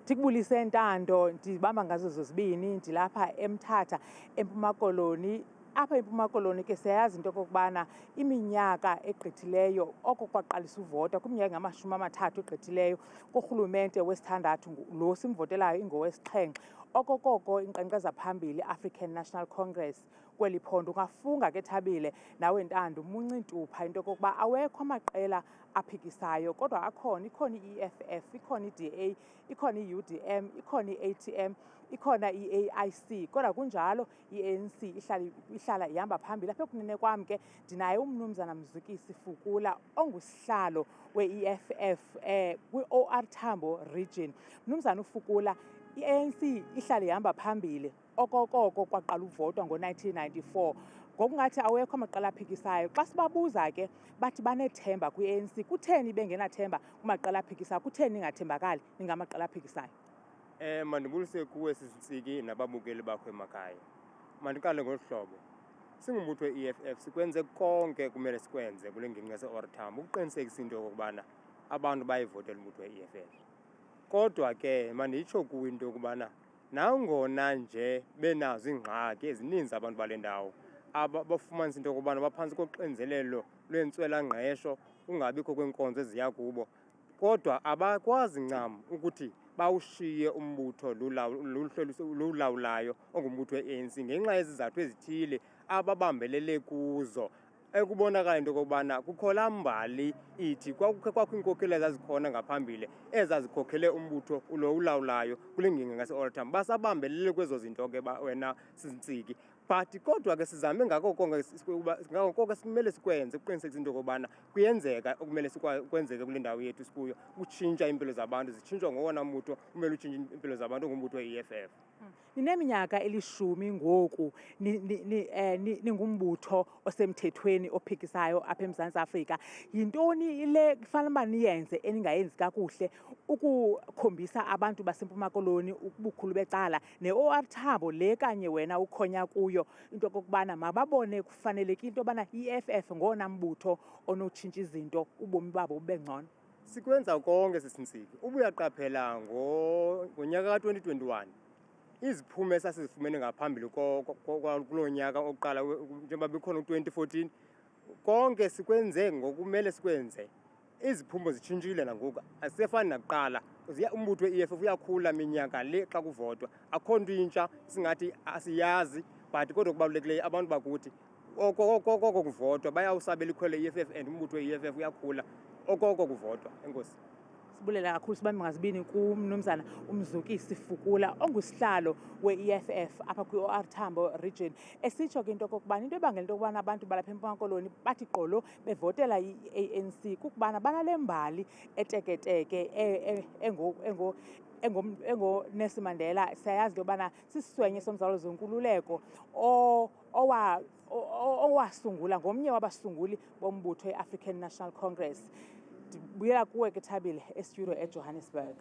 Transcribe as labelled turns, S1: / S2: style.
S1: Ndikubulise Ntando, ndibamba ngazo zozibini, ndilapha eMthatha, eMpuma Koloni. Apha eMpuma Koloni ke siyayazi into okokubana iminyaka egqithileyo oko kwaqalisa uvota kwiminyaka engama-30 egqithileyo kurhulumente wesithandathu lo simvotelayo ingowesixhenxe. Okokoko inkqenkqeza phambili African National Congress kweli phondo. Ungafunga ke Thabile nawe Ntando muncintupha into okokuba awekho amaqela aphikisayo kodwa akhona. Ikhona i-EFF, ikhona i-DA, ikhona i-UDM, ikhona i-ATM, ikhona i-AIC. Kodwa kunjalo i-ANC ihlala ihamba phambili. Apha ekunene kwam ke ndinaye umnumzana Mzukisi Fukula ongusihlalo we-EFF kwi-OR Tambo region. Mnumzana uFukula, i-ANC ihlala ihamba phambili okokoko kwaqala uvotwa ngo-1994. Ngokungathi awekho amaqela aphikisayo. Xa sibabuza ke bathi banethemba kwi-ANC. Kutheni bengenathemba kumaqela aphikisayo? Kutheni ningathembakali ningamaqela aphikisayo?
S2: Mandibulise kuwe Sisitsiki nababukeli bakho emakhaya. Mandiqale ngolu hlobo. Singumbutho we-EFF sikwenze konke kumele sikwenze kule ngingqi yase-OR Tambo ukuqinisekisa into yokubana abantu bayivotela umbutho we-EFF. Kodwa ke manditsho kuwe into yokubana nangona nje benazo iingxaki ezininzi abantu bale ndawo bafumanisa into yokubana baphantsi koxinzelelo lwentswelangqesho, kungabikho kweenkonzo eziya kubo, kodwa abakwazi ncam ukuthi bawushiye umbutho lulawulayo ongumbutho we-ANC ngenxa yezizathu ezithile ababambelele kuzo. Ekubonakala into yokubana kukho laa mbali ithi kwakho iinkokeli ezazikhona ngaphambili ezazikhokhele umbutho lo ulawulayo kule ngingqi ngase-OR Tambo. Basabambelele kwezo zinto ke wena Sisitsiki. But kodwa ke sizame ngako konke simele sikwenze ukuqinisekisa into yokubana kuyenzeka okumele kwenzeke kule ndawo yethu sikuyo ukutshintsha iimpilo zabantu, zitshintshwa ngowona mbutho umele utshintshe iimpilo zabantu ongumbutho we-EFF.
S1: Nineminyaka 10 ngoku ningumbutho osemthethweni ophikisayo apha eMzantsi Afrika. Yintoni le kufanele uba niyenze eningayenzi kakuhle ukukhombisa abantu baseMpuma Koloni ubukhulu becala ne-OR Tambo le kanye wena ukhonya kuyo into okokubana mababone kufanelekile into yobana i-EFF ngowona mbutho onotshintsha izinto ubomi babo bube ngcono?
S2: Sikwenza konke Sisitsiki. Ubuyaqaphela ngonyaka ka-2021 iziphumo esasizifumene ngaphambili kuloo nyaka oqala njengoba bikhona u-2014 konke sikwenze ngokumele sikwenze. Iziphumo zitshintshile nangoku, asisefani nakuqala. Umbutho we-EFF uyakhula minyaka le xa kuvotwa. Akho nto intsha singathi asiyazi, but kodwa kubalulekileyo abantu bakuthi okoko kuvotwa bayawusabela ikhwele i-EFF and umbutho we-EFF uyakhula okoko kuvotwa. Enkosi.
S1: Sibulela kakhulu sibambe ngazibini kumnumzana uMzukisi Fukula ongusihlalo we-EFF apha kwi-OR Tambo region. Esitsho ke into okokubana into ebangela into yokubana abantu balapha eMpuma Koloni bathi gqolo bevotela i-ANC kukubana banale mbali eteketeke engoNelson Mandela. Siyayazi into yobana sisiswenye somzalo zenkululeko owasungula ngomnye wabasunguli bombutho we-African National Congress. Ndibuyela kuwe ke Thabile estudio eJohannesburg.